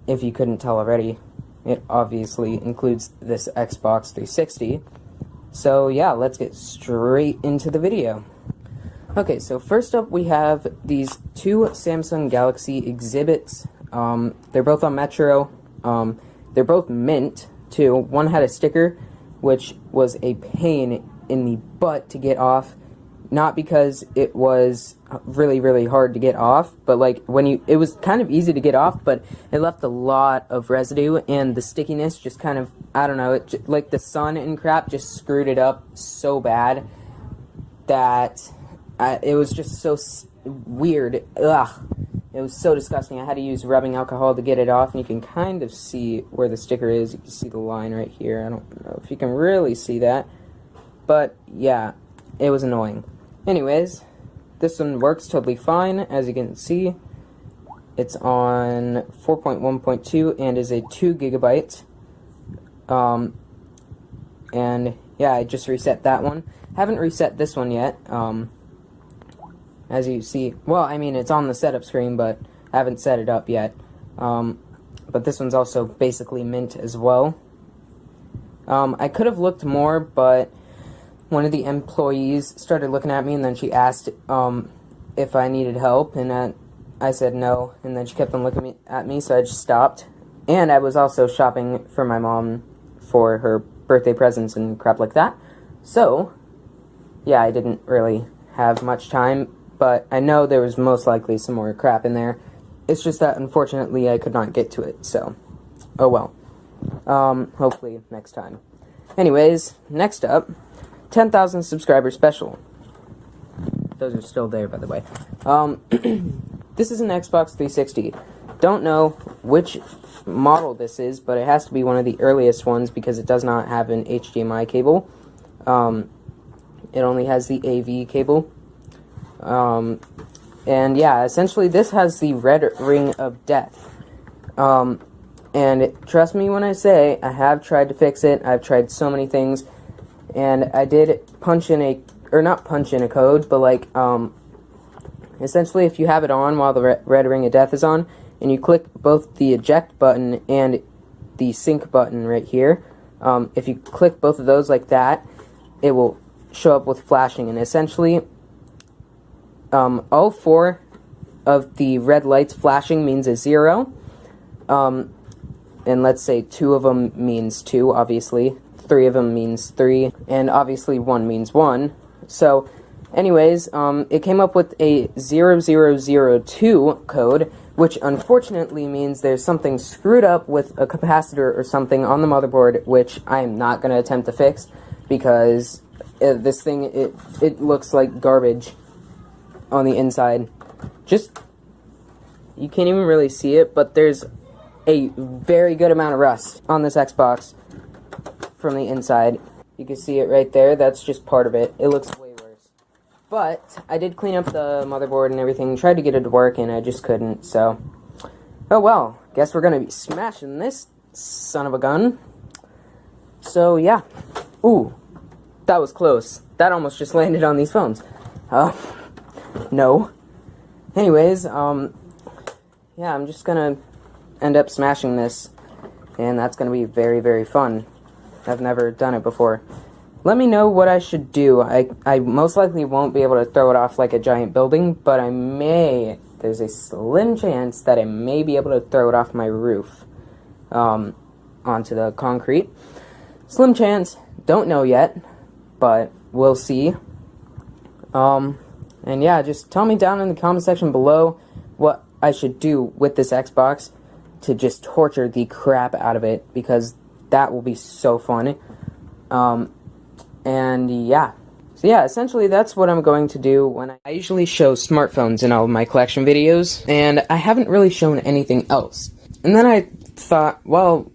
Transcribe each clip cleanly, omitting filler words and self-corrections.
if you couldn't tell already, it obviously includes this Xbox 360. So yeah, let's get straight into the video. Okay, so first up we have these two Samsung Galaxy exhibits. They're both on Metro. They're both mint, too. One had a sticker, which was a pain in the butt to get off. Not because it was really, really hard to get off, but like it was kind of easy to get off, but it left a lot of residue, and the stickiness just kind of, I don't know, like the sun and crap just screwed it up so bad that it was just so weird. Ugh. It was so disgusting. I had to use rubbing alcohol to get it off, and you can kind of see where the sticker is. You can see the line right here. I don't know if you can really see that, but yeah, it was annoying. Anyways, this one works totally fine. As you can see, it's on 4.1.2 and is a 2 gigabyte. And yeah, I just reset that one. Haven't reset this one yet. As you see, well, I mean, it's on the setup screen, but I haven't set it up yet. But this one's also basically mint as well. I could have looked more, but one of the employees started looking at me, and then she asked if I needed help, and I said no, and then she kept on looking at me, so I just stopped. And I was also shopping for my mom for her birthday presents and crap like that. So, yeah, I didn't really have much time, but I know there was most likely some more crap in there. It's just that, unfortunately, I could not get to it, so, oh well. Hopefully next time. Anyways, next up, 10,000 subscriber special. Those are still there, by the way. This is an Xbox 360. Don't know which model this is, but it has to be one of the earliest ones because it does not have an HDMI cable. It only has the AV cable. And yeah, essentially this has the red ring of death. And trust me when I say I have tried to fix it. I've tried so many things, and I did punch in not punch in a code, but like, essentially if you have it on while the red ring of death is on, and you click both the eject button and the sync button right here, if you click both of those like that, it will show up with flashing, and essentially all 4 of the red lights flashing means a 0, and let's say 2 of them means 2, obviously, 3 of them means 3, and obviously 1 means 1. So anyways, it came up with a 0002 code, which unfortunately means there's something screwed up with a capacitor or something on the motherboard, which I am not going to attempt to fix, because this thing, it looks like garbage on the inside. You can't even really see it, but there's a very good amount of rust on this Xbox from the inside. You can see it right there. That's just part of it. It looks way worse. But I did clean up the motherboard and everything, tried to get it to work, and I just couldn't, so oh well. Guess we're gonna be smashing this son of a gun. So yeah. Ooh, that was close. That almost just landed on these phones. No. Anyways, yeah, I'm just gonna end up smashing this, and that's gonna be very, very fun. I've never done it before. Let me know what I should do. I most likely won't be able to throw it off like a giant building, but I may. There's a slim chance that I may be able to throw it off my roof onto the concrete. Slim chance. Don't know yet, but we'll see. And yeah, just tell me down in the comment section below what I should do with this Xbox to just torture the crap out of it, because that will be so fun. And yeah. So yeah, essentially that's what I'm going to do when I usually show smartphones in all of my collection videos, and I haven't really shown anything else. And then I thought, well,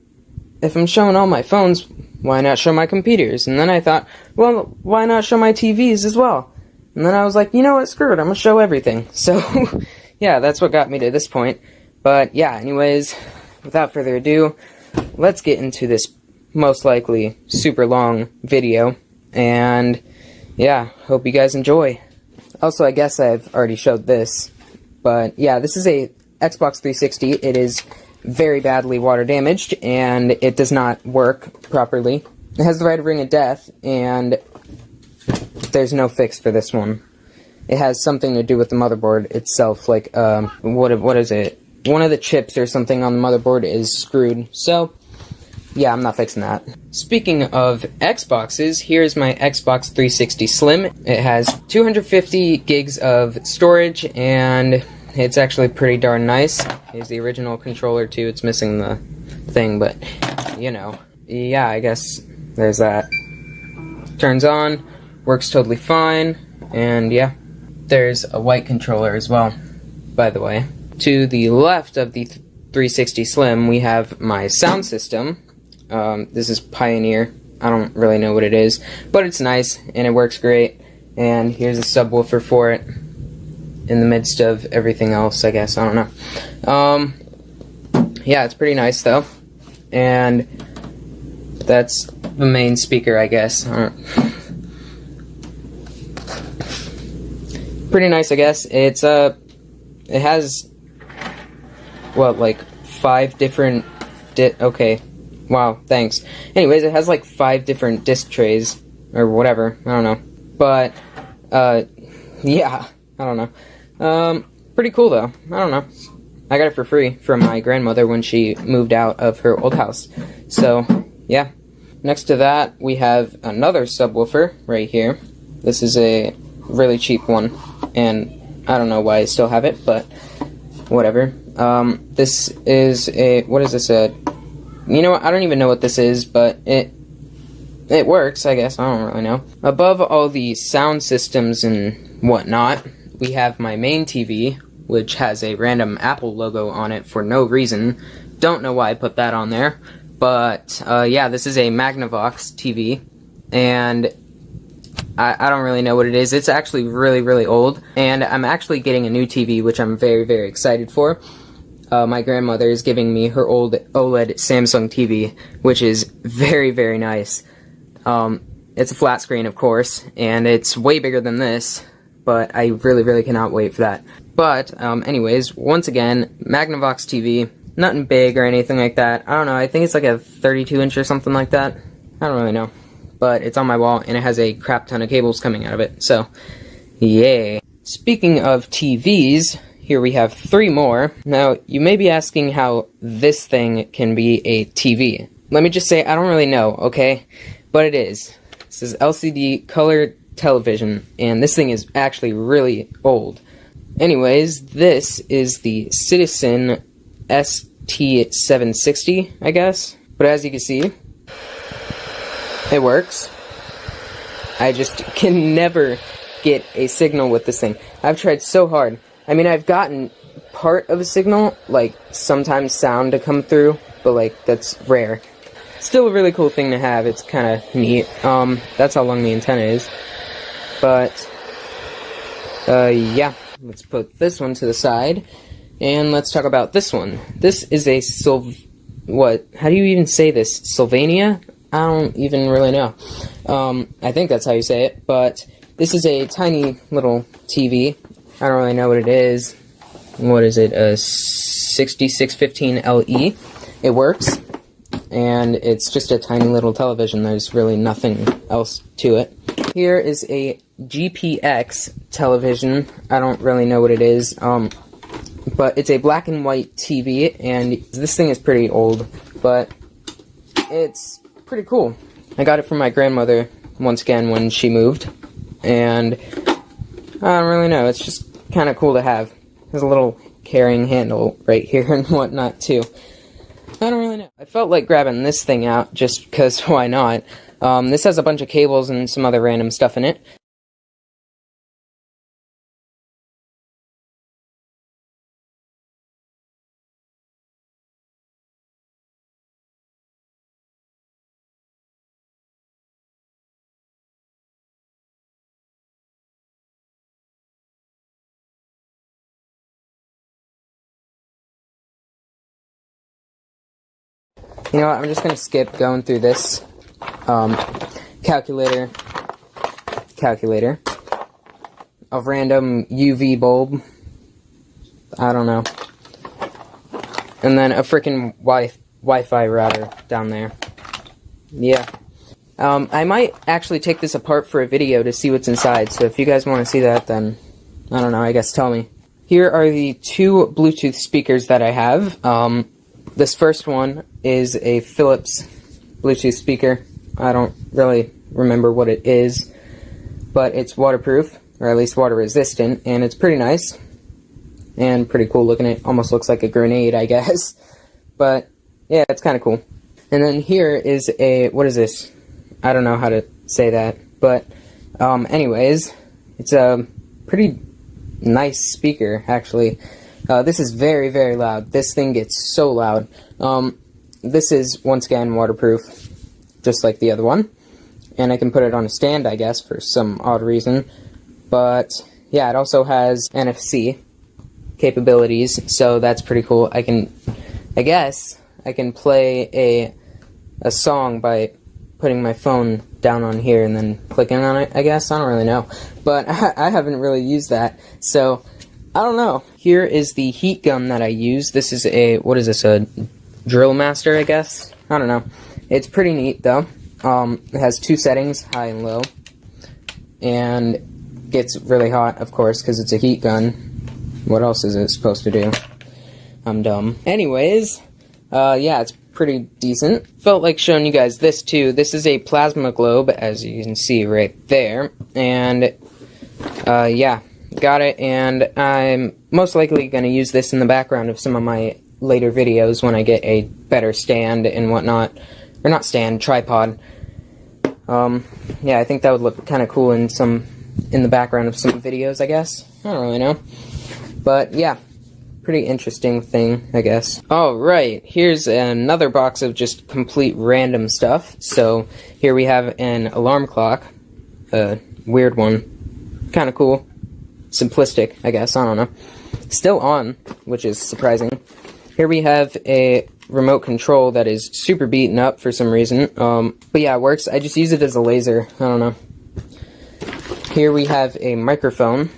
if I'm showing all my phones, why not show my computers? And then I thought, well, why not show my TVs as well? And then I was like, you know what, screw it, I'm gonna show everything. So, yeah, that's what got me to this point. But yeah, anyways, without further ado, let's get into this most likely super long video. And yeah, hope you guys enjoy. Also, I guess I've already showed this, but yeah, this is a Xbox 360. It is very badly water damaged, and it does not work properly. It has the red ring of death, and there's no fix for this one. It has something to do with the motherboard itself, like, what is it? One of the chips or something on the motherboard is screwed, so, yeah, I'm not fixing that. Speaking of Xboxes, here's my Xbox 360 Slim. It has 250 gigs of storage, and it's actually pretty darn nice. Here's the original controller, too. It's missing the thing, but, you know. Yeah, I guess there's that. Turns on, works totally fine, and yeah. There's a white controller as well, by the way. To the left of the 360 Slim, we have my sound system. This is Pioneer. I don't really know what it is, but it's nice, and it works great. And here's a subwoofer for it, in the midst of everything else, I guess. I don't know. Yeah, it's pretty nice, though. And that's the main speaker, I guess. Pretty nice, I guess. It's, it has, what, like, 5 different, okay, wow, thanks. Anyways, it has, like, 5 different disc trays, or whatever, I don't know. But, yeah, I don't know. Pretty cool, though. I don't know. I got it for free from my grandmother when she moved out of her old house. So, yeah. Next to that, we have another subwoofer right here. This is a really cheap one, and I don't know why I still have it, but whatever. This is a, what is this, you know what, I don't even know what this is, but it works, I guess. I don't really know. Above all the sound systems and whatnot, we have my main TV, which has a random Apple logo on it for no reason. Don't know why I put that on there, but yeah, this is a Magnavox TV, and I don't really know what it is. It's actually really, really old, and I'm actually getting a new TV, which I'm very, very excited for. My grandmother is giving me her old OLED Samsung TV, which is very, very nice. It's a flat screen, of course, and it's way bigger than this, but I really, really cannot wait for that. But, anyways, once again, Magnavox TV, nothing big or anything like that. I don't know, I think it's like a 32-inch or something like that. I don't really know. But it's on my wall, and it has a crap ton of cables coming out of it, so, yay. Speaking of TVs, here we have 3 more. Now, you may be asking how this thing can be a TV. Let me just say, I don't really know, okay? But it is. This is LCD color television, and this thing is actually really old. Anyways, this is the Citizen ST760, I guess. But as you can see, it works. I just can never get a signal with this thing. I've tried so hard. I mean, I've gotten part of a signal, like sometimes sound to come through, but like that's rare. Still a really cool thing to have. It's kind of neat. That's how long the antenna is. But yeah, let's put this one to the side, and let's talk about this one. This is a how do you even say this? Sylvania? I don't even really know. I think that's how you say it, but this is a tiny little TV. I don't really know what it is. What is it? A 6615 LE. It works, and it's just a tiny little television. There's really nothing else to it. Here is a GPX television. I don't really know what it is, but it's a black and white TV, and this thing is pretty old, but it's pretty cool. I got it from my grandmother once again when she moved, and I don't really know, it's just kind of cool to have. There's a little carrying handle right here and whatnot too. I don't really know. I felt like grabbing this thing out just because why not? This has a bunch of cables and some other random stuff in it. You know what, I'm just going to skip going through this calculator of random UV bulb. I don't know. And then a freaking Wi-Fi router down there. Yeah. I might actually take this apart for a video to see what's inside, so if you guys want to see that, then, I don't know, I guess tell me. Here are the two Bluetooth speakers that I have. This first one is a Philips Bluetooth speaker. I don't really remember what it is, but it's waterproof, or at least water resistant, and it's pretty nice, and pretty cool looking. It almost looks like a grenade, I guess, but yeah, it's kind of cool. And then here is a, what is this? I don't know how to say that, but anyways, it's a pretty nice speaker, actually. This is very, very loud. This thing gets so loud. This is, once again, waterproof, just like the other one. And I can put it on a stand, I guess, for some odd reason. But, yeah, it also has NFC capabilities, so that's pretty cool. I guess, I can play a song by putting my phone down on here and then clicking on it, I guess. I don't really know. But I haven't really used that, so I don't know. Here is the heat gun that I use. This is a, what is this, a Drill Master, I guess? I don't know. It's pretty neat, though. It has two settings, high and low, and gets really hot, of course, because it's a heat gun. What else is it supposed to do? I'm dumb. Anyways, yeah, it's pretty decent. Felt like showing you guys this too. This is a plasma globe, as you can see right there, and yeah, got it, and I'm most likely going to use this in the background of some of my later videos when I get a better stand and whatnot, or not stand, tripod. Yeah, I think that would look kind of cool in the background of some videos, I guess. I don't really know, but yeah. Pretty interesting thing, I guess. Alright, here's another box of just complete random stuff. So, here we have an alarm clock. A weird one. Kinda cool. Simplistic, I guess, I don't know. Still on, which is surprising. Here we have a remote control that is super beaten up for some reason. But yeah, it works. I just use it as a laser. I don't know. Here we have a microphone,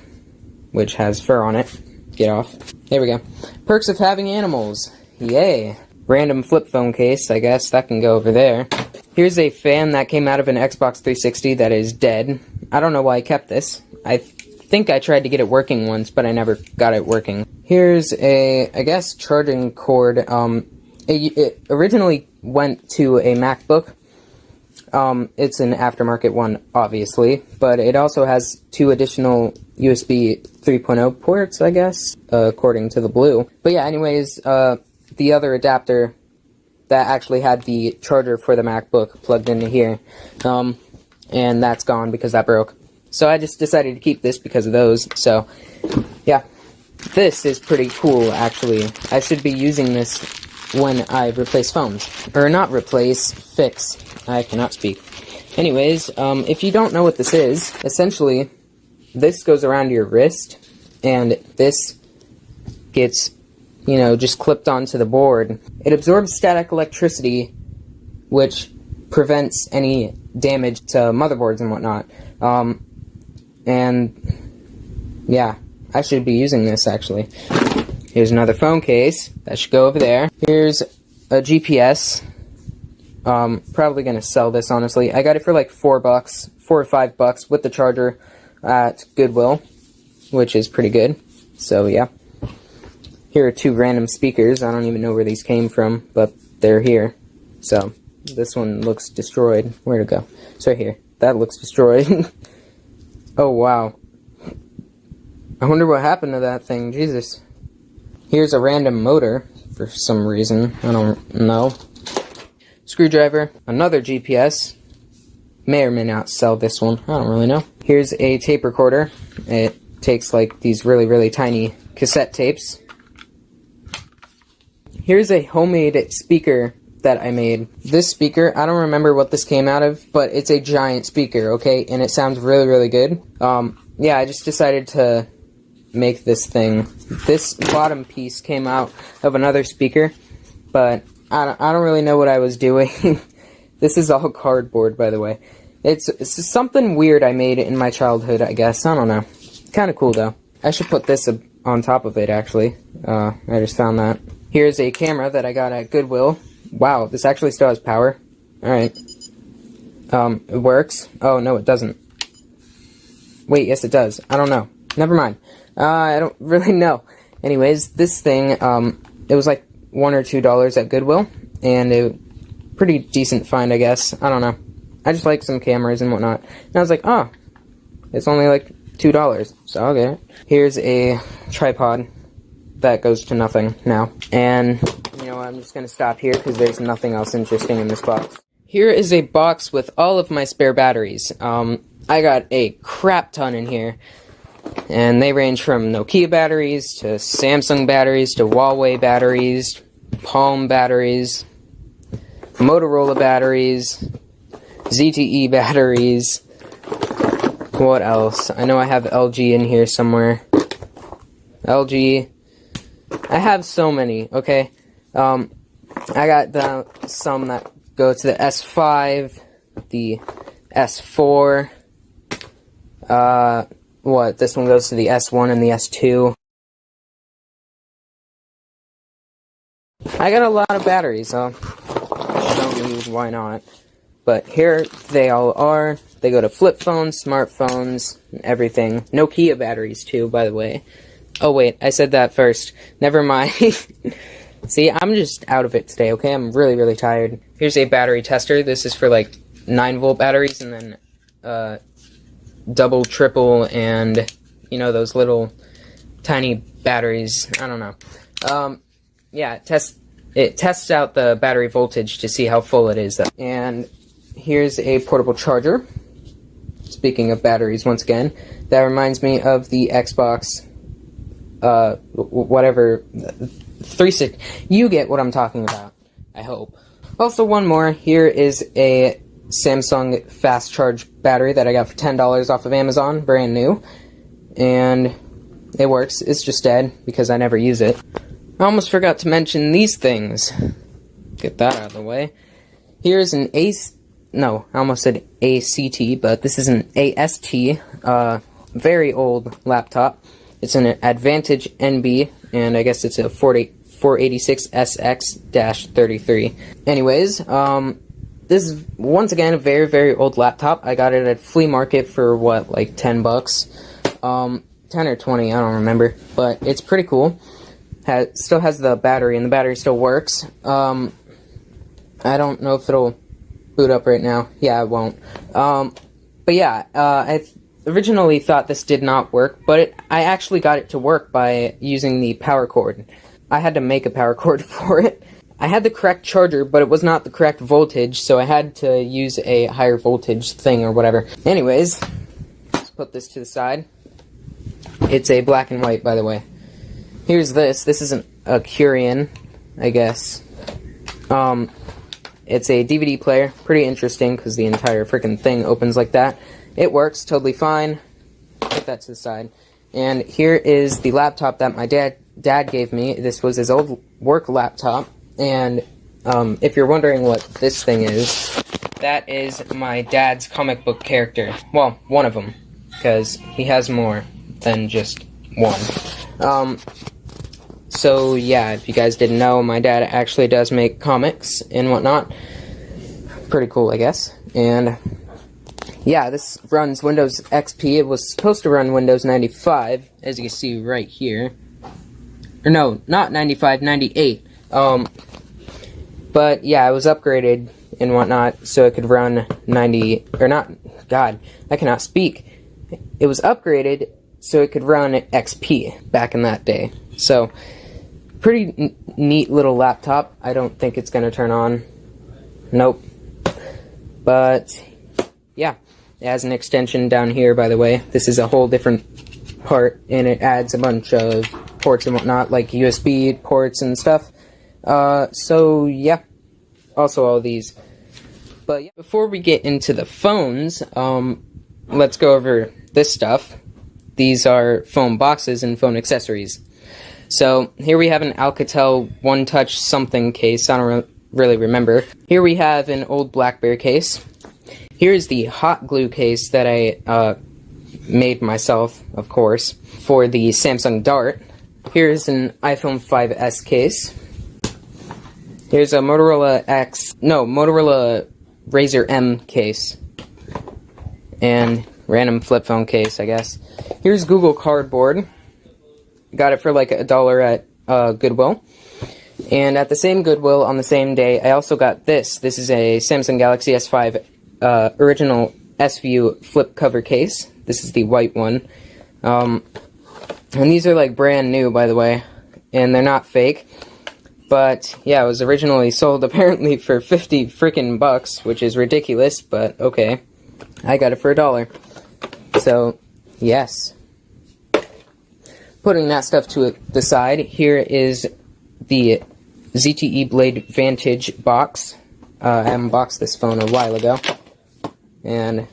which has fur on it. Get off. There we go. Perks of having animals. Yay. Random flip phone case, I guess. That can go over there. Here's a fan that came out of an Xbox 360 that is dead. I don't know why I kept this. I think I tried to get it working once, but I never got it working. Here's a, I guess, charging cord. It originally went to a MacBook. It's an aftermarket one, obviously, but it also has two additional USB 3.0 ports, I guess, according to the blue. But yeah, anyways, the other adapter that actually had the charger for the MacBook plugged into here, and that's gone because that broke. So I just decided to keep this because of those, so yeah. This is pretty cool, actually. I should be using this when I replace phones. Or not replace, fix. I cannot speak. Anyways, if you don't know what this is, essentially, this goes around your wrist, and this gets, you know, just clipped onto the board. It absorbs static electricity, which prevents any damage to motherboards and whatnot. And, yeah, I should be using this, actually. Here's another phone case. That should go over there. Here's a GPS. Probably gonna sell this, honestly. I got it for like $4, $4 or $5 with the charger at Goodwill, which is pretty good. So yeah. Here are two random speakers. I don't even know where these came from, but they're here. So this one looks destroyed. Where'd it go? It's right here. That looks destroyed. Oh wow. I wonder what happened to that thing. Jesus. Here's a random motor for some reason. I don't know. Screwdriver, another GPS. May or may not sell this one. I don't really know. Here's a tape recorder. It takes like these really, really tiny cassette tapes. Here's a homemade speaker that I made. This speaker, I don't remember what this came out of, but it's a giant speaker, okay? And it sounds really, really good. Yeah, I just decided to make this thing. This bottom piece came out of another speaker, but I don't really know what I was doing. This is all cardboard, by the way. It's something weird I made in my childhood, I guess. I don't know. Kind of cool, though. I should put this on top of it, actually. I just found that. Here's a camera that I got at Goodwill. Wow, this actually still has power. Alright. It works. Oh, no, it doesn't. Wait, yes it does. I don't know. Never mind. I don't really know. Anyways, this thing, it was like $1 or $2 at Goodwill, and it pretty decent find, I guess. I don't know. I just like some cameras and whatnot. And I was like, oh, it's only like $2, so I'll get it. Here's a tripod that goes to nothing now. And, you know, I'm just gonna stop here because there's nothing else interesting in this box. Here is a box with all of my spare batteries. I got a crap ton in here. And they range from Nokia batteries, to Samsung batteries, to Huawei batteries, Palm batteries, Motorola batteries, ZTE batteries. What else? I know I have LG in here somewhere. LG. I have so many, okay? I got some that go to the S5, the S4, this one goes to the S1 and the S2. I got a lot of batteries, so I don't need, why not? But here they all are. They go to flip phones, smartphones, and everything. Nokia batteries too, by the way. Oh wait, I said that first. Never mind. See, I'm just out of it today, okay? I'm really, really tired. Here's a battery tester. This is for like 9-volt batteries, and then double, triple, and you know, those little tiny batteries. I don't know. Yeah, it tests out the battery voltage to see how full it is. And here's a portable charger. Speaking of batteries, once again, that reminds me of the Xbox, whatever, 360. You get what I'm talking about, I hope. Also, one more. Here is a Samsung fast charge battery that I got for $10 off of Amazon, brand new. And it works. It's just dead because I never use it. I almost forgot to mention these things. Get that out of the way. Here's an I almost said ACT, but this is an AST, very old laptop. It's an Advantage NB, and I guess it's a 486SX-33. Anyways, this is, once again, a very, very old laptop. I got it at flea market for, what, like $10? 10 or 20, I don't remember, but it's pretty cool. Still has the battery, and the battery still works. I don't know if it'll boot up right now. Yeah, it won't. But yeah, I originally thought this did not work, but I actually got it to work by using the power cord. I had to make a power cord for it. I had the correct charger, but it was not the correct voltage, so I had to use a higher voltage thing or whatever. Anyways, let's put this to the side. It's a black and white, by the way. Here's this. This isn't a Curian, I guess. It's a DVD player. Pretty interesting, because the entire freaking thing opens like that. It works totally fine. Put that to the side. And here is the laptop that my dad gave me. This was his old work laptop. And if you're wondering what this thing is, that is my dad's comic book character. Well, one of them, because he has more than just one. So yeah, if you guys didn't know, my dad actually does make comics and whatnot. Pretty cool, I guess. And yeah, this runs Windows XP. It was supposed to run Windows 95, as you can see right here. Or no, not 95, 98. But yeah, it was upgraded and whatnot, so it could run 90, or not, God, I cannot speak. It was upgraded so it could run XP back in that day. So, pretty neat little laptop. I don't think it's going to turn on. Nope. But, yeah. It has an extension down here, by the way. This is a whole different part, and it adds a bunch of ports and whatnot, like USB ports and stuff. So, yeah. Also all these. But, yeah, before we get into the phones, let's go over this stuff. These are phone boxes and phone accessories. So, here we have an Alcatel One Touch something case. I don't really remember. Here we have an old BlackBerry case. Here's the hot glue case that I made myself, of course, for the Samsung Dart. Here's an iPhone 5S case. Here's a Motorola Razr M case. And random flip phone case, I guess. Here's Google Cardboard. Got it for like $1 at Goodwill. And at the same Goodwill on the same day, I also got this. This is a Samsung Galaxy S5 original S-View flip cover case. This is the white one. And these are like brand new, by the way. And they're not fake. But yeah, it was originally sold apparently for 50 freaking bucks, which is ridiculous, but okay. I got it for $1. So, yes. Putting that stuff to the side, here is the ZTE Blade Vantage box. I unboxed this phone a while ago. And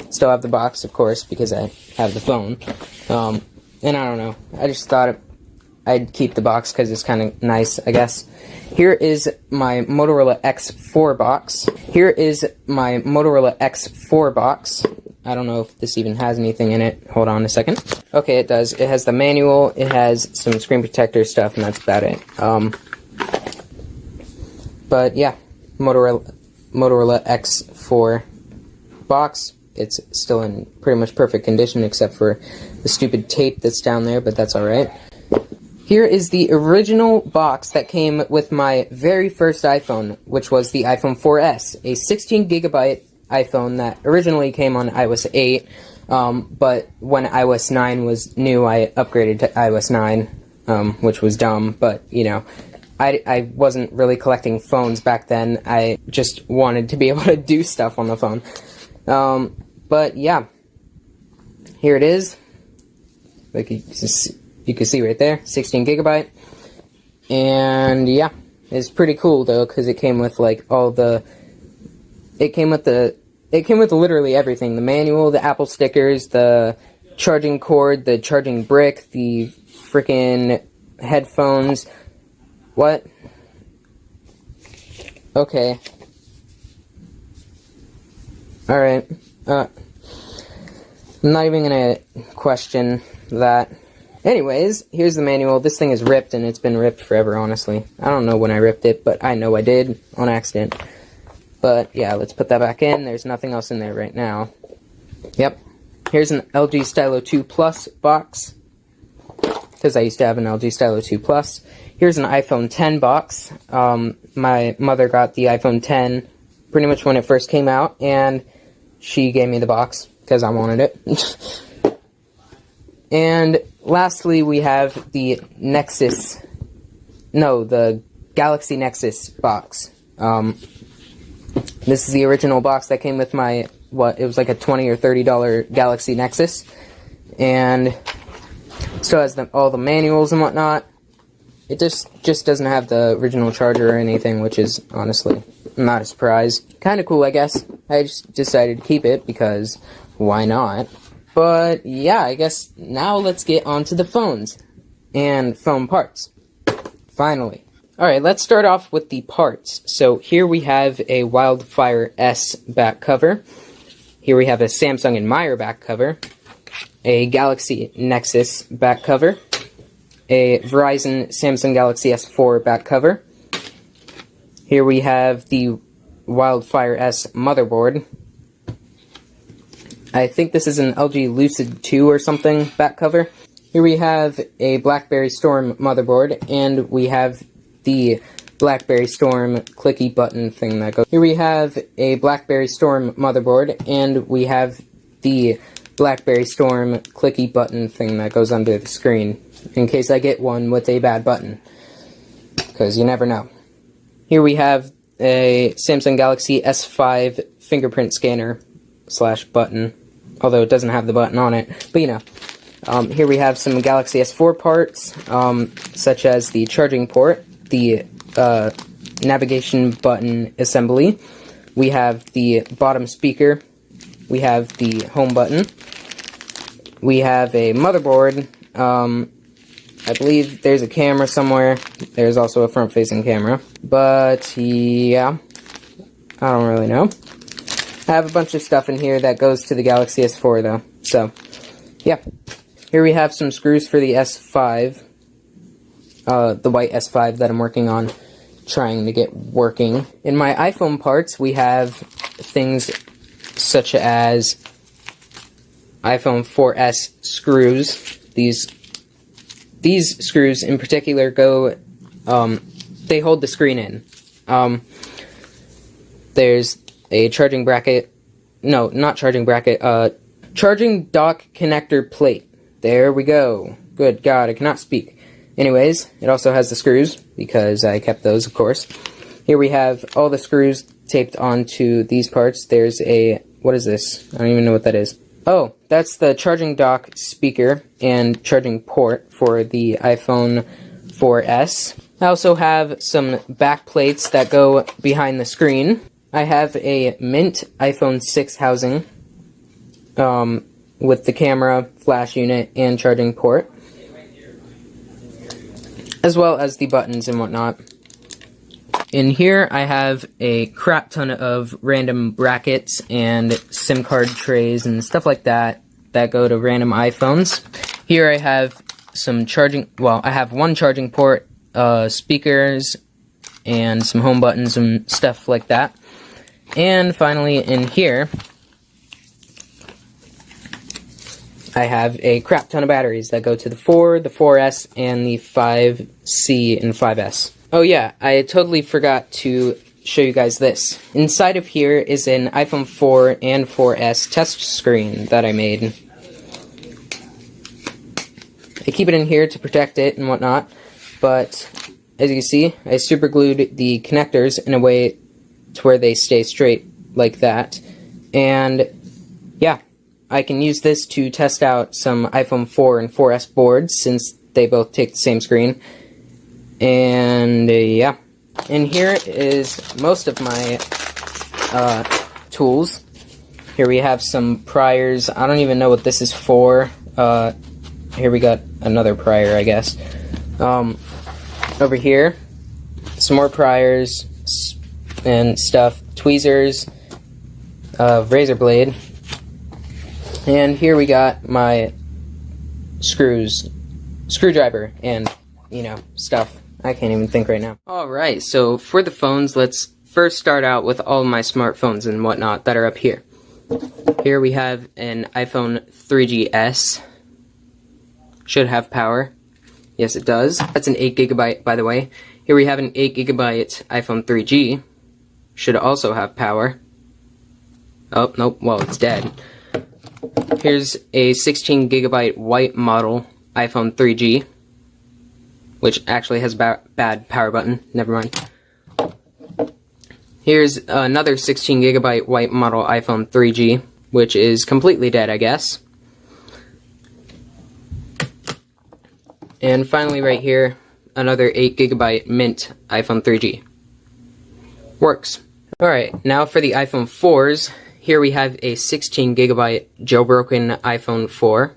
still have the box, of course, because I have the phone. And I don't know, I just thought I'd keep the box because it's kind of nice, I guess. Here is my Motorola X4 box. I don't know if this even has anything in it. Hold on a second. Okay, it does. It has the manual, it has some screen protector stuff, and that's about it. But yeah, Motorola X4 box. It's still in pretty much perfect condition except for the stupid tape that's down there, but that's alright. Here is the original box that came with my very first iPhone, which was the iPhone 4S, a 16GB iPhone that originally came on iOS 8, but when iOS 9 was new, I upgraded to iOS 9, which was dumb, but, you know, I wasn't really collecting phones back then. I just wanted to be able to do stuff on the phone. But yeah, here it is. Like you can see right there, 16GB. And yeah, it's pretty cool though, because it came with like it came with literally everything. The manual, the Apple stickers, the charging cord, the charging brick, the freaking headphones. What? Okay. Alright. I'm not even gonna question that. Anyways, here's the manual. This thing is ripped, and it's been ripped forever, honestly. I don't know when I ripped it, but I know I did, on accident. But, yeah, let's put that back in. There's nothing else in there right now. Yep. Here's an LG Stylo 2 Plus box, because I used to have an LG Stylo 2 Plus. Here's an iPhone 10 box. My mother got the iPhone 10 pretty much when it first came out, and she gave me the box, because I wanted it. And lastly, we have the Galaxy Nexus box. This is the original box that came with my, it was like a $20 or $30 Galaxy Nexus. And still has all the manuals and whatnot. It just doesn't have the original charger or anything, which is honestly not a surprise. Kind of cool, I guess. I just decided to keep it because why not? But yeah, I guess now let's get onto the phones and phone parts. Finally. Alright, let's start off with the parts. So here we have a Wildfire S back cover. Here we have a Samsung & Meyer back cover. A Galaxy Nexus back cover. A Verizon Samsung Galaxy S4 back cover. Here we have the Wildfire S motherboard. I think this is an LG Lucid 2 or something back cover. Here we have a BlackBerry Storm motherboard, and we have the BlackBerry Storm clicky button thing that goes. Here we have a BlackBerry Storm motherboard, and we have the BlackBerry Storm clicky button thing that goes under the screen, in case I get one with a bad button, because you never know. Here we have a Samsung Galaxy S5 fingerprint scanner / button, although it doesn't have the button on it, but you know. Here we have some Galaxy S4 parts, such as the charging port, the navigation button assembly, we have the bottom speaker, we have the home button, we have a motherboard, I believe there's a camera somewhere, there's also a front-facing camera, but yeah, I don't really know. I have a bunch of stuff in here that goes to the Galaxy S4 though, so yeah. Here we have some screws for the S5, the white S5 that I'm working on. trying to get working. In my iPhone parts, we have things such as iPhone 4S screws. These screws in particular go, they hold the screen in. There's a charging bracket, no, not charging bracket, charging dock connector plate. There we go. Good God, I cannot speak. Anyways, it also has the screws, because I kept those, of course. Here we have all the screws taped onto these parts. There's a, what is this? I don't even know what that is. Oh, that's the charging dock speaker and charging port for the iPhone 4S. I also have some back plates that go behind the screen. I have a mint iPhone 6 housing with the camera, flash unit, and charging port, as well as the buttons and whatnot. In here, I have a crap ton of random brackets and SIM card trays and stuff like that that go to random iPhones. Here I have some charging, well, I have one charging port, speakers, and some home buttons and stuff like that. And finally, in here, I have a crap ton of batteries that go to the 4, the 4S, and the 5C and 5S. Oh yeah, I totally forgot to show you guys this. Inside of here is an iPhone 4 and 4S test screen that I made. I keep it in here to protect it and whatnot, but as you can see, I super glued the connectors in a way to where they stay straight like that. And yeah, I can use this to test out some iPhone 4 and 4S boards since they both take the same screen. And yeah, and here is most of my tools. Here we have some priors. I don't even know what this is for. Here we got another prior, I guess. Over here, some more priors and stuff, tweezers, razor blade, and here we got my screwdriver, and, you know, stuff. I can't even think right now. Alright, so for the phones, let's first start out with all my smartphones and whatnot that are up here. Here we have an iPhone 3GS. Should have power. Yes, it does. That's an 8GB, by the way. Here we have an 8GB iPhone 3G. Should also have power. Oh, nope, well, it's dead. Here's a 16GB white model iPhone 3G, which actually has a bad power button. Never mind. Here's another 16GB white model iPhone 3G, which is completely dead, I guess. And finally right here, another 8GB mint iPhone 3G. Works. Alright, now for the iPhone 4s. Here we have a 16GB jailbroken iPhone 4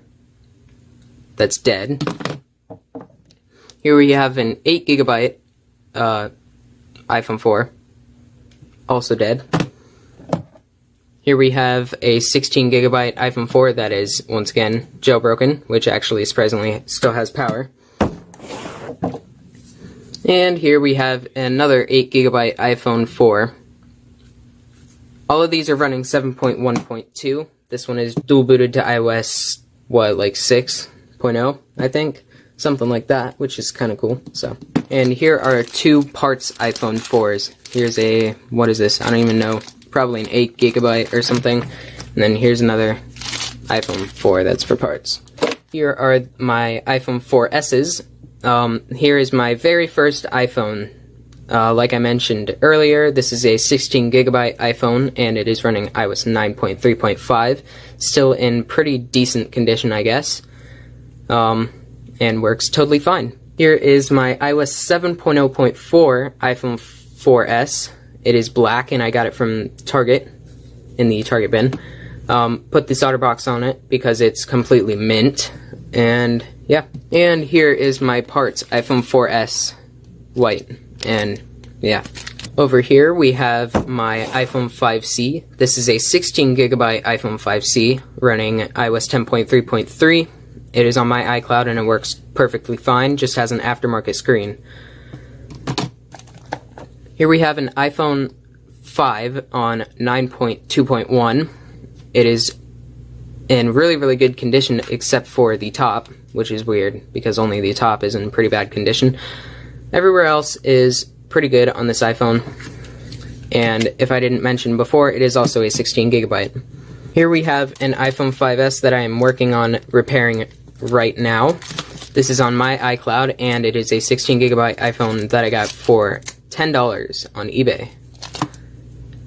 that's dead. Here we have an 8GB iPhone 4, also dead. Here we have a 16GB iPhone 4 that is, once again, jailbroken, which actually, surprisingly, still has power. And here we have another 8GB iPhone 4. All of these are running 7.1.2. This one is dual booted to iOS, what, like 6.0, I think? Something like that, which is kind of cool. So, and here are 2 parts iPhone 4s. Here's a, what is this? I don't even know. Probably an 8GB or something. And then here's another iPhone 4 that's for parts. Here are my iPhone 4S's. Here is my very first iPhone. Like I mentioned earlier, this is a 16GB iPhone, and it is running iOS 9.3.5. Still in pretty decent condition, I guess. And works totally fine. Here is my iOS 7.0.4 iPhone 4S. It is black, and I got it from Target, in the Target bin. Put the solder box on it because it's completely mint, and yeah. And here is my parts iPhone 4S white, and yeah. Over here we have my iPhone 5C. This is a 16GB iPhone 5C running iOS 10.3.3. It is on my iCloud and it works perfectly fine, just has an aftermarket screen. Here we have an iPhone 5 on 9.2.1. It is in really, really good condition except for the top, which is weird because only the top is in pretty bad condition. Everywhere else is pretty good on this iPhone. And if I didn't mention before, it is also a 16 gigabyte. Here we have an iPhone 5S that I am working on repairing right now. This is on my iCloud, and it is a 16 gigabyte iPhone that I got for $10 on eBay.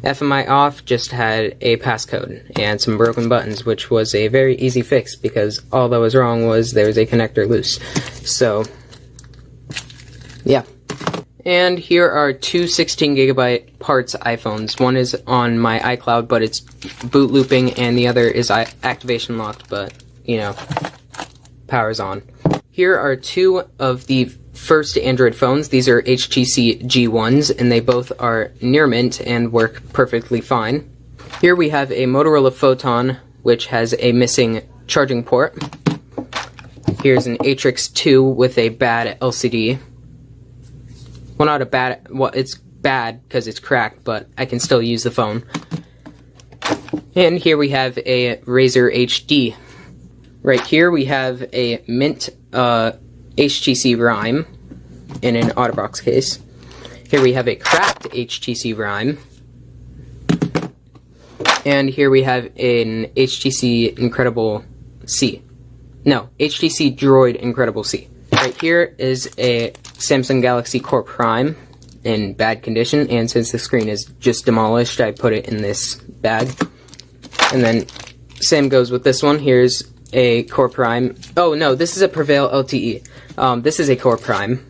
FMI off just had a passcode and some broken buttons, which was a very easy fix because all that was wrong was there was a connector loose. So, yeah. And here are two 16 gigabyte parts iPhones. One is on my iCloud, but it's boot looping, and the other is activation locked, but, you know, power's on. Here are two of the first Android phones. These are HTC G1s, and they both are near mint and work perfectly fine. Here we have a Motorola Photon, which has a missing charging port. Here's an Atrix 2 with a bad LCD. Well, not a bad, well, it's bad because it's cracked, but I can still use the phone. And here we have a Razer HD. Right here we have a mint HTC Rime in an OtterBox case. Here we have a cracked HTC Rime. And here we have an HTC Incredible C. No, HTC Droid Incredible C. Right here is a Samsung Galaxy Core Prime in bad condition, and since the screen is just demolished, I put it in this bag. And then, same goes with this one. Here's a Core Prime. Oh no, this is a Prevail LTE. This is a Core Prime,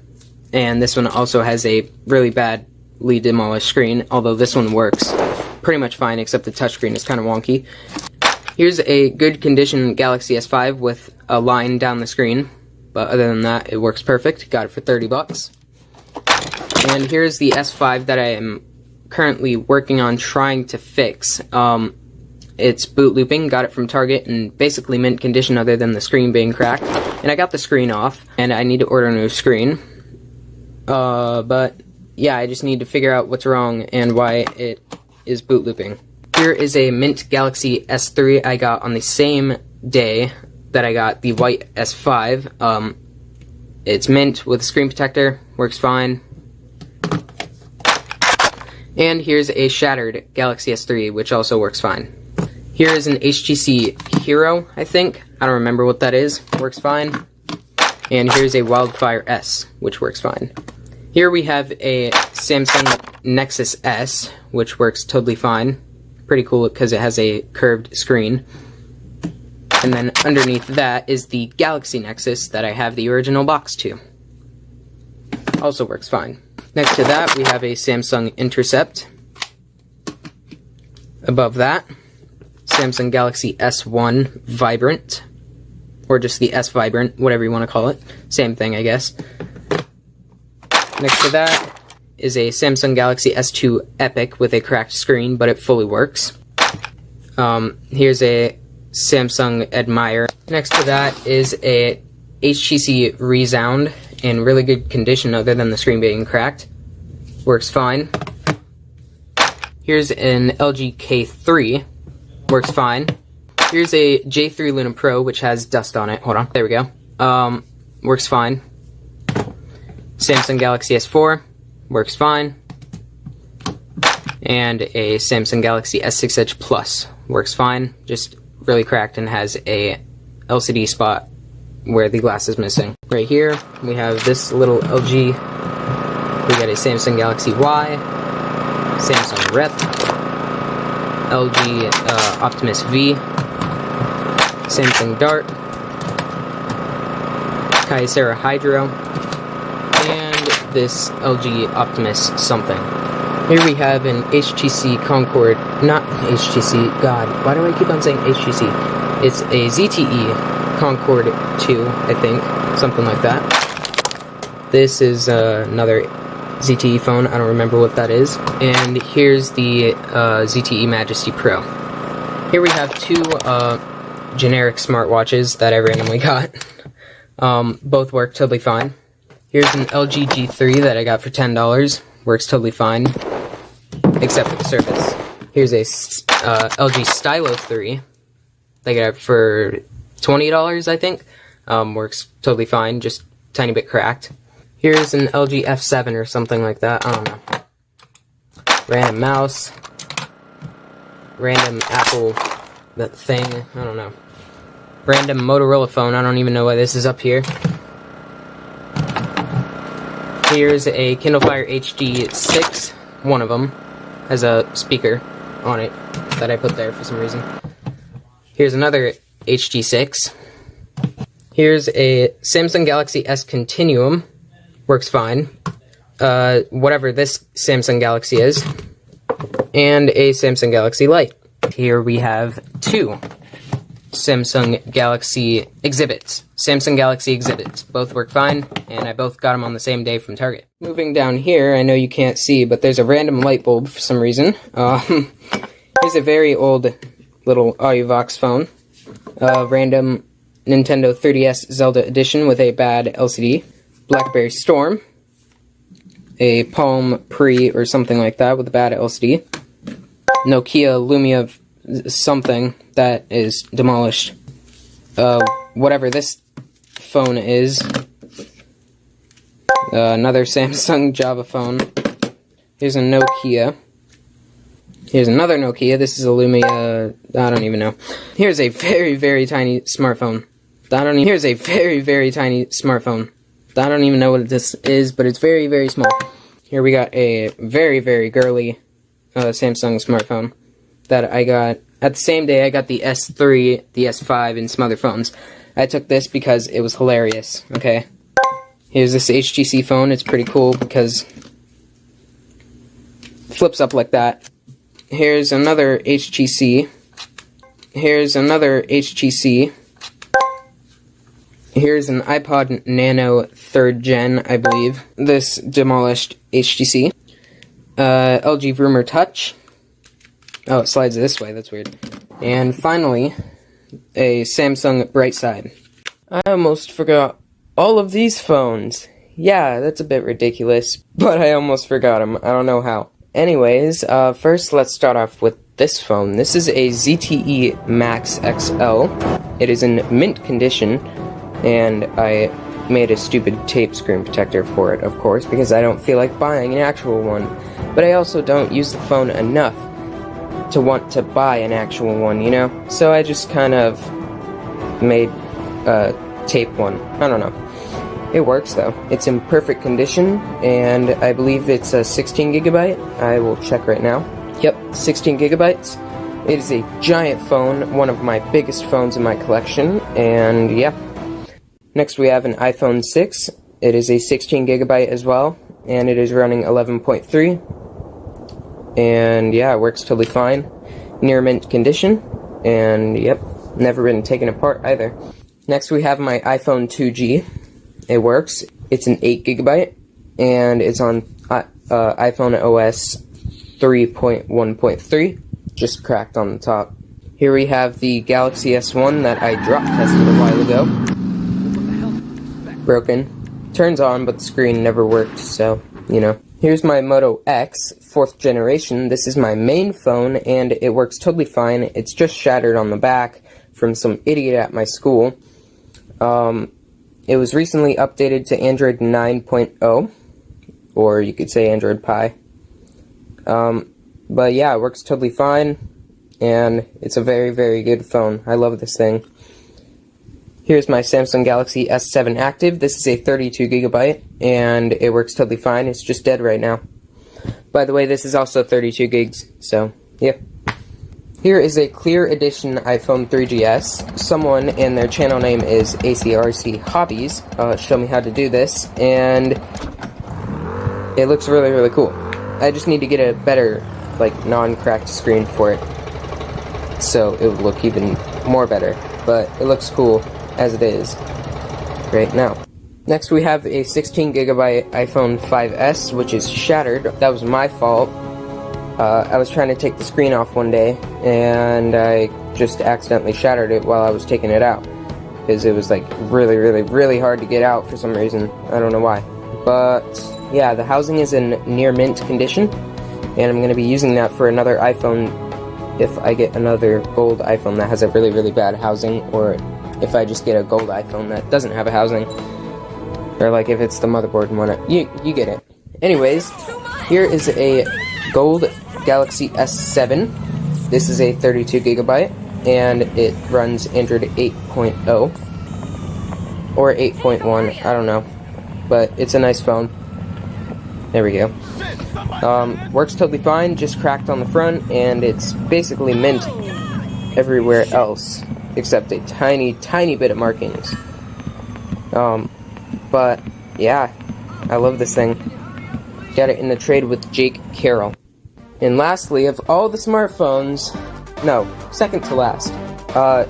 and this one also has a really badly demolished screen, although this one works pretty much fine, except the touchscreen is kind of wonky. Here's a good condition Galaxy S5 with a line down the screen. But other than that, it works perfect. Got it for 30 bucks. And here's the S5 that I am currently working on trying to fix. It's boot looping. Got it from Target in basically mint condition other than the screen being cracked. And I got the screen off, and I need to order a new screen. But yeah, I just need to figure out what's wrong and why it is boot looping. Here is a mint Galaxy S3 I got on the same day that I got the white S5. It's mint with a screen protector, works fine. And here's a shattered Galaxy S3, which also works fine. Here is an HTC Hero, I think. I don't remember what that is. Works fine. And here's a Wildfire S, which works fine. Here we have a Samsung Nexus S, which works totally fine. Pretty cool because it has a curved screen. And then underneath that is the Galaxy Nexus that I have the original box to. Also works fine. Next to that, we have a Samsung Intercept. Above that, Samsung Galaxy S1 Vibrant. Or just the S Vibrant, whatever you want to call it. Same thing, I guess. Next to that is a Samsung Galaxy S2 Epic with a cracked screen, but it fully works. Here's a Samsung Admire. Next to that is a HTC Resound in really good condition other than the screen being cracked. Works fine. Here's an LG K3. Works fine. Here's a J3 Luna Pro, which has dust on it. Hold on. There we go. Works fine. Samsung Galaxy S4. Works fine. And a Samsung Galaxy S6 Edge Plus. Works fine. Just really cracked and has a LCD spot where the glass is missing. Right here, we have this little LG. We got a Samsung Galaxy Y, Samsung Rep, LG Optimus V, Samsung Dart, Kyocera Hydro, and this LG Optimus something. Here we have an HTC Concord, not HTC, God, why do I keep on saying HTC? It's a ZTE Concord 2, I think, something like that. This is another ZTE phone, I don't remember what that is. And here's the ZTE Majesty Pro. Here we have two generic smartwatches that I randomly got. Both work totally fine. Here's an LG G3 that I got for $10. works totally fine, except for the surface. Here's a LG Stylo 3. They got it for $20, I think. Works totally fine, just a tiny bit cracked. Here's an LG F7 or something like that, I don't know. Random mouse. Random Apple, that thing, I don't know. Random Motorola phone, I don't even know why this is up here. Here's a Kindle Fire HD6, one of them, has a speaker on it that I put there for some reason. Here's another HD6. Here's a Samsung Galaxy S Continuum, works fine. Whatever this Samsung Galaxy is. And a Samsung Galaxy Lite. Here we have two Samsung Galaxy exhibits. Samsung Galaxy exhibits. Both work fine, and I both got them on the same day from Target. Moving down here, I know you can't see, but there's a random light bulb for some reason. Here's a very old little Audiovox phone. Random Nintendo 3DS Zelda Edition with a bad LCD. BlackBerry Storm. A Palm Pre or something like that with a bad LCD. Nokia Lumia something that is demolished. Whatever this phone is. Another Samsung Java phone. Here's a Nokia. Here's another Nokia. This is a Lumia. I don't even know. Here's a very, very tiny smartphone. Here's a very, very tiny smartphone. I don't even know what this is, but it's very, very small. Here we got a very, very girly Samsung smartphone that I got at the same day I got the S3, the S5, and some other phones. I took this because it was hilarious, okay? Here's this HTC phone. It's pretty cool because it flips up like that. Here's another HTC. Here's another HTC. Here's an iPod Nano 3rd Gen, I believe. This demolished HTC. LG Vroomer Touch. Oh, it slides this way, that's weird. And finally, a Samsung Brightside. I almost forgot all of these phones. Yeah, that's a bit ridiculous, but I almost forgot them. I don't know how. Anyways, first let's start off with this phone. This is a ZTE Max XL. It is in mint condition. And I made a stupid tape screen protector for it, of course, because I don't feel like buying an actual one. But I also don't use the phone enough to want to buy an actual one, you know? So I just kind of made a tape one. I don't know. It works, though. It's in perfect condition, and I believe it's a 16 gigabyte. I will check right now. Yep, 16 gigabytes. It is a giant phone, one of my biggest phones in my collection, and yeah. Next we have an iPhone 6. It is a 16 gigabyte as well, and it is running 11.3. And yeah, it works totally fine. Near mint condition, and yep, never been taken apart either. Next we have my iPhone 2G. It works. It's an 8 gigabyte, and it's on iPhone OS 3.1.3, just cracked on the top. Here we have the Galaxy S1 that I drop tested a while ago. Broken. Turns on, but the screen never worked, so, you know. Here's my Moto X, 4th generation. This is my main phone, and it works totally fine. It's just shattered on the back from some idiot at my school. It was recently updated to Android 9.0, or you could say Android Pie. But yeah, it works totally fine, and it's a very, very good phone. I love this thing. Here's my Samsung Galaxy S7 Active. This is a 32 gigabyte, and it works totally fine. It's just dead right now. By the way, this is also 32 gigs, so, yeah. Here is a clear edition iPhone 3GS. Someone, and their channel name is ACRC Hobbies, showed me how to do this, and it looks really, really cool. I just need to get a better, like, non-cracked screen for it, so it would look even more better, but it looks cool as it is right now. Next we have a 16 gigabyte iPhone 5S, which is shattered. That was my fault. I was trying to take the screen off one day, and I just accidentally shattered it while I was taking it out. Because it was like really, really, really hard to get out for some reason. I don't know why. But yeah, the housing is in near mint condition, and I'm going to be using that for another iPhone if I get another gold iPhone that has a really, really bad housing, or if I just get a gold iPhone that doesn't have a housing, or like if it's the motherboard and whatnot. You get it. Anyways, here is a gold Galaxy S7. This is a 32 gigabyte, and it runs Android 8.0 or 8.1, I don't know, but it's a nice phone. There we go. Works totally fine, just cracked on the front, and it's basically mint everywhere else, except a tiny, tiny bit of markings. But, yeah, I love this thing. Got it in the trade with Jake Carroll. And lastly, of all the smartphones, no, second to last,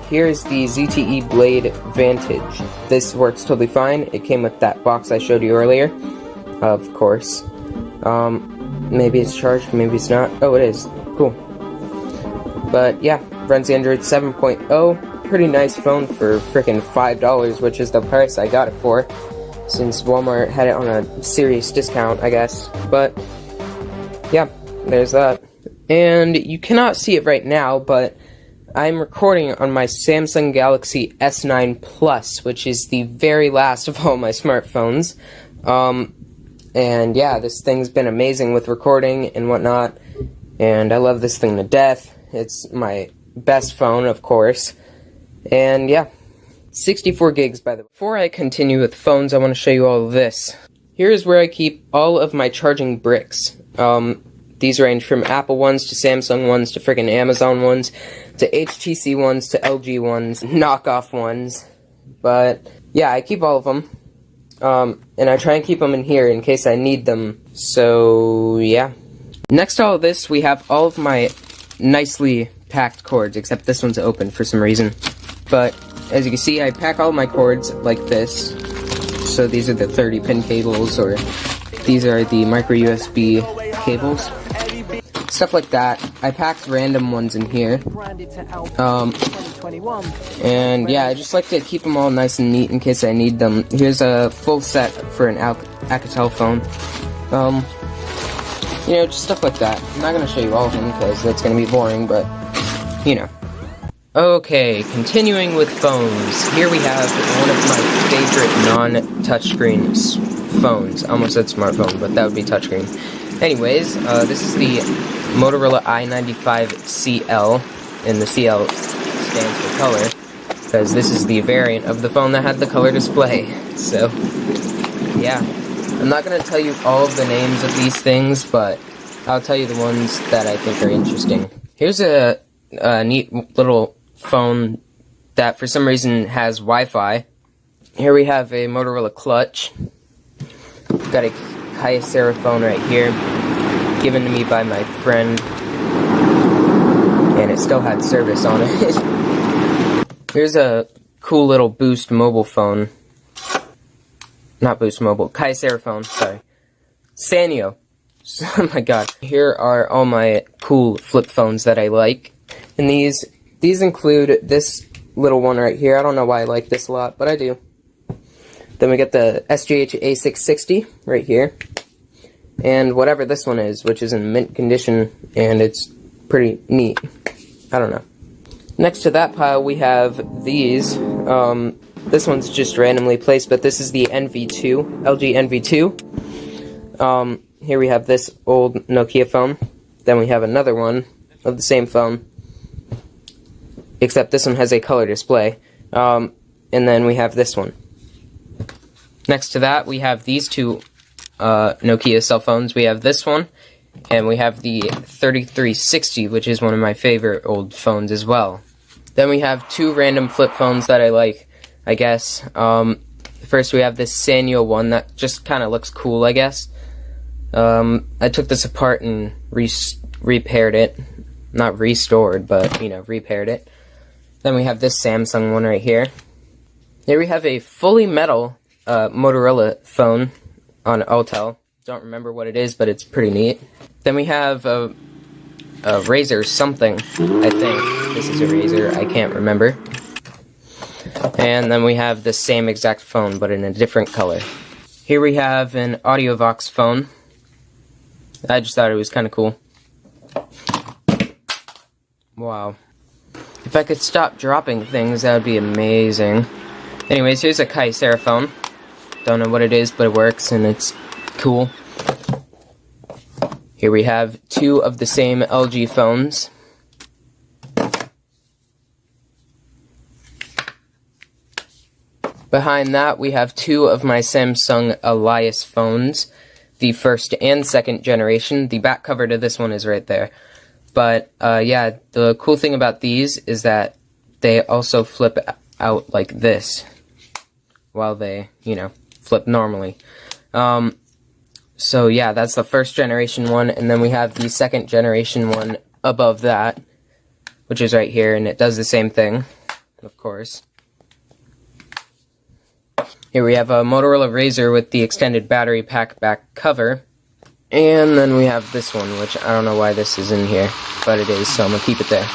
here's the ZTE Blade Vantage. This works totally fine. It came with that box I showed you earlier, of course. Maybe it's charged, maybe it's not. Oh, it is. Cool. But yeah, runs Android 7.0. Pretty nice phone for frickin' $5, which is the price I got it for, since Walmart had it on a serious discount, I guess. But yeah, there's that. And you cannot see it right now, but I'm recording on my Samsung Galaxy S9 Plus, which is the very last of all my smartphones. And yeah, this thing's been amazing with recording and whatnot, and I love this thing to death. It's my best phone, of course. And yeah, 64 gigs by the way. Before I continue with phones, I want to show you all of this. Here's where I keep all of my charging bricks. These range from Apple ones to Samsung ones to freaking Amazon ones to HTC ones to LG ones, knockoff ones. But yeah, I keep all of them. And I try and keep them in here in case I need them. So yeah. Next to all of this, we have all of my nicely packed cords, except this one's open for some reason. But as you can see, I pack all my cords like this. So these are the 30-pin cables, or these are the micro USB cables. Stuff like that. I packed random ones in here. And yeah, I just like to keep them all nice and neat in case I need them. Here's a full set for an Alcatel phone. You know, just stuff like that. I'm not going to show you all of them because that's going to be boring, but, you know. Okay, continuing with phones. Here we have one of my favorite non-touchscreen phones. I almost said smartphone, but that would be touchscreen. Anyways, this is the Motorola i95CL, and the CL stands for color, because this is the variant of the phone that had the color display. So, yeah. I'm not going to tell you all of the names of these things, but I'll tell you the ones that I think are interesting. Here's a neat little phone that for some reason has Wi-Fi. Here we have a Motorola Clutch. Got a Kyocera phone right here, given to me by my friend, and it still had service on it. Here's a cool little Boost mobile phone. Not Boost Mobile, Kyocera phone, sorry. Sanyo. Oh my god. Here are all my cool flip phones that I like. And these include this little one right here. I don't know why I like this a lot, but I do. Then we get the SGH A660 right here. And whatever this one is, which is in mint condition, and it's pretty neat. I don't know. Next to that pile we have these. This one's just randomly placed, but this is the NV2, LG NV2. Here we have this old Nokia phone. Then we have another one of the same phone, except this one has a color display. And then we have this one. Next to that, we have these two Nokia cell phones. We have this one, and we have the 3360, which is one of my favorite old phones as well. Then we have two random flip phones that I like, I guess. First we have this Sanyo one that just kind of looks cool, I guess. I took this apart and repaired it. Not restored, but, you know, repaired it. Then we have this Samsung one right here. Here we have a fully metal Motorola phone on Autel. Don't remember what it is, but it's pretty neat. Then we have a Razer something, I think. This is a Razer, I can't remember. And then we have the same exact phone, but in a different color. Here we have an AudioVox phone. I just thought it was kind of cool. Wow. If I could stop dropping things, that would be amazing. Anyways, here's a Kyocera phone. Don't know what it is, but it works and it's cool. Here we have two of the same LG phones. Behind that, we have two of my Samsung Elias phones, the first and second generation. The back cover to this one is right there. But, yeah, the cool thing about these is that they also flip out like this, while they, you know, flip normally. So, yeah, that's the first generation one, and then we have the second generation one above that, which is right here, and it does the same thing, of course. Here we have a Motorola Razr with the extended battery pack back cover. And then we have this one, which I don't know why this is in here, but it is, so I'm going to keep it there.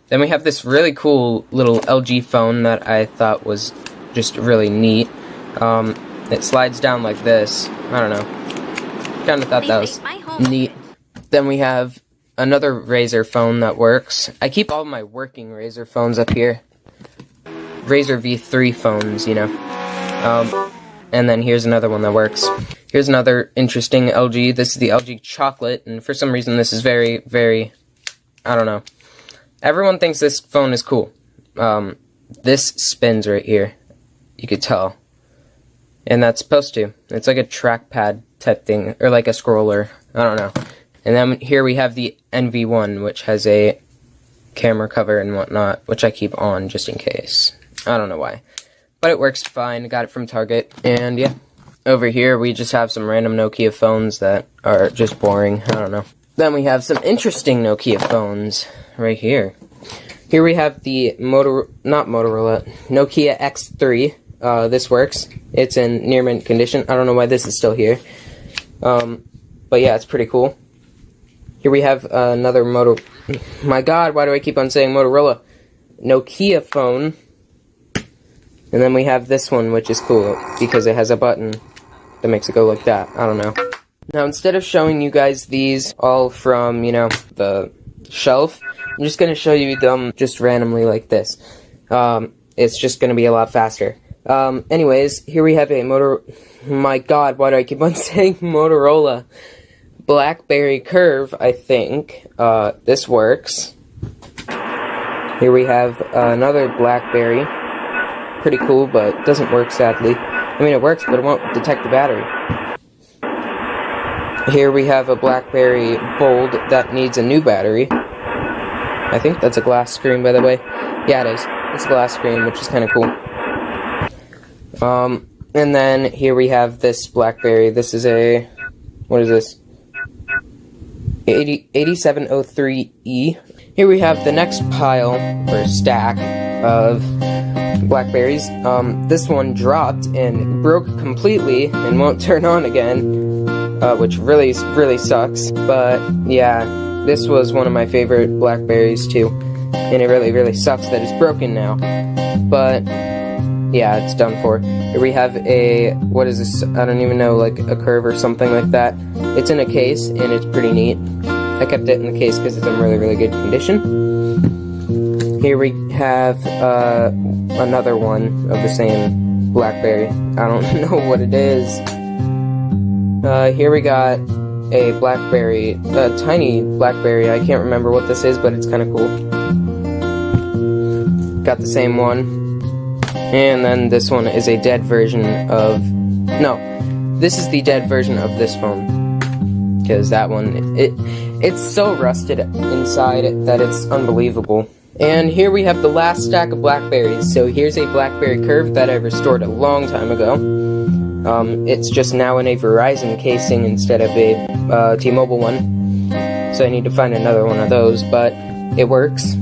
Then we have this really cool little LG phone that I thought was just really neat. It slides down like this. I don't know. Kind of thought that was neat. Then we have another Razr phone that works. I keep all my working Razr phones up here. Razr V3 phones, you know. And then here's another one that works. Here's another interesting LG. This is the LG Chocolate, and for some reason this is very, very, I don't know. Everyone thinks this phone is cool. This spins right here. You could tell. And that's supposed to. It's like a trackpad type thing, or like a scroller. I don't know. And then here we have the NV1, which has a camera cover and whatnot, which I keep on just in case. I don't know why. But it works fine. Got it from Target. And yeah. Over here, we just have some random Nokia phones that are just boring. I don't know. Then we have some interesting Nokia phones right here. Here we have the Nokia X3. This works. It's in near mint condition. I don't know why this is still here. But yeah, it's pretty cool. Here we have another my god, why do I keep on saying Motorola? Nokia phone. And then we have this one, which is cool, because it has a button that makes it go like that. I don't know. Now, instead of showing you guys these all from, you know, the shelf, I'm just going to show you them just randomly like this. It's just going to be a lot faster. Anyways, here we have a my god, why do I keep on saying Motorola? BlackBerry Curve, I think. This works. Here we have another BlackBerry. Pretty cool, but doesn't work, sadly. I mean, it works, but it won't detect the battery. Here we have a BlackBerry Bold that needs a new battery. I think that's a glass screen, by the way. Yeah, it is. It's a glass screen, which is kind of cool. And then here we have this BlackBerry. This is a... what is this? 8703E. Here we have the next pile, or stack, of Blackberries. This one dropped and broke completely and won't turn on again, which really sucks. But yeah, this was one of my favorite Blackberries too, and it really sucks that it's broken now. But yeah, it's done for. Here we have a, what is this? I don't even know, like a Curve or something like that. It's in a case and it's pretty neat. I kept it in the case because it's in really good condition. Here we have another one of the same BlackBerry. I don't know what it is. Here we got a BlackBerry, a tiny BlackBerry. I can't remember what this is, but it's kind of cool. Got the same one. And then this one is a dead version of... no, this is the dead version of this phone. Because that one, it's so rusted inside that it's unbelievable. And here we have the last stack of Blackberries. So here's a BlackBerry Curve that I restored a long time ago. It's just now in a Verizon casing instead of a T-Mobile one. So I need to find another one of those, but it works.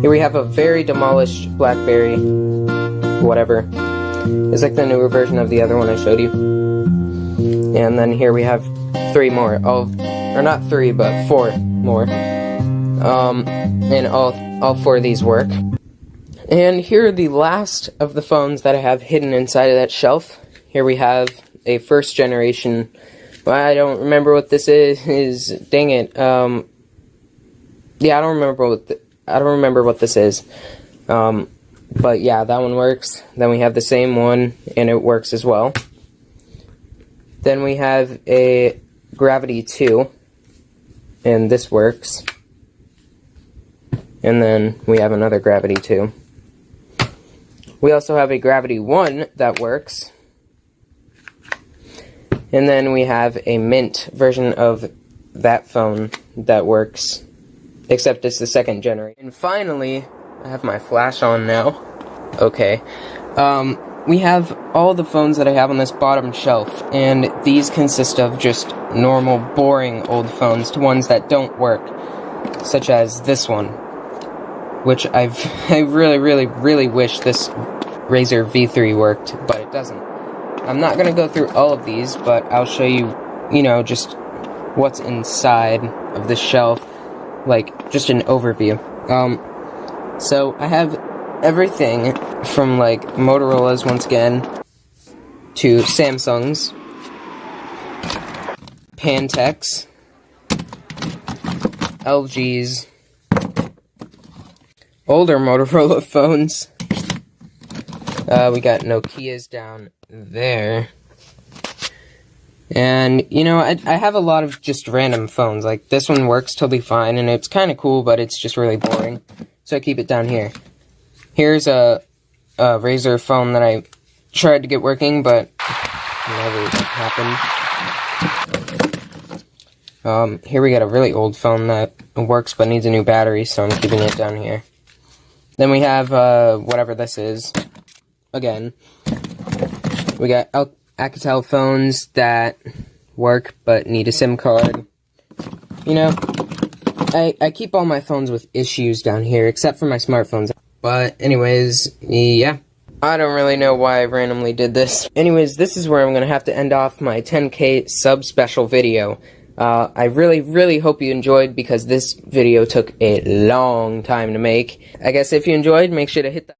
Here we have a very demolished BlackBerry, whatever. It's like the newer version of the other one I showed you. And then here we have 3 more. Or not 3, but 4 more. And all 4 of these work. And here are the last of the phones that I have hidden inside of that shelf. Here we have a first generation. I don't remember what this is. Dang it. Yeah, I don't remember what this is. But yeah, that one works. Then we have the same one, and it works as well. Then we have a Gravity 2, and this works. And then we have another Gravity 2. We also have a Gravity 1 that works. And then we have a Mint version of that phone that works, except it's the second generation. And finally, I have my flash on now. Okay. We have all the phones that I have on this bottom shelf, and these consist of just normal, boring old phones to ones that don't work, such as this one, which I really wish this Razer V3 worked, but it doesn't. I'm not gonna go through all of these, but I'll show you, just what's inside of this shelf, like, just an overview. So I have everything from, like, Motorola's once again, to Samsung's, Pantech's, LG's, older Motorola phones. We got Nokia's down there. And, I have a lot of just random phones. Like, this one works totally fine, and it's kind of cool, but it's just really boring. So I keep it down here. Here's a Razer phone that I tried to get working, but never happened. Here we got a really old phone that works but needs a new battery, so I'm keeping it down here. Then we have, whatever this is. Again, we got Alcatel phones that work but need a SIM card. I keep all my phones with issues down here, except for my smartphones. But anyways, yeah. I don't really know why I randomly did this. Anyways, this is where I'm going to have to end off my 10K sub special video. I really hope you enjoyed, because this video took a long time to make. I guess if you enjoyed, make sure to hit that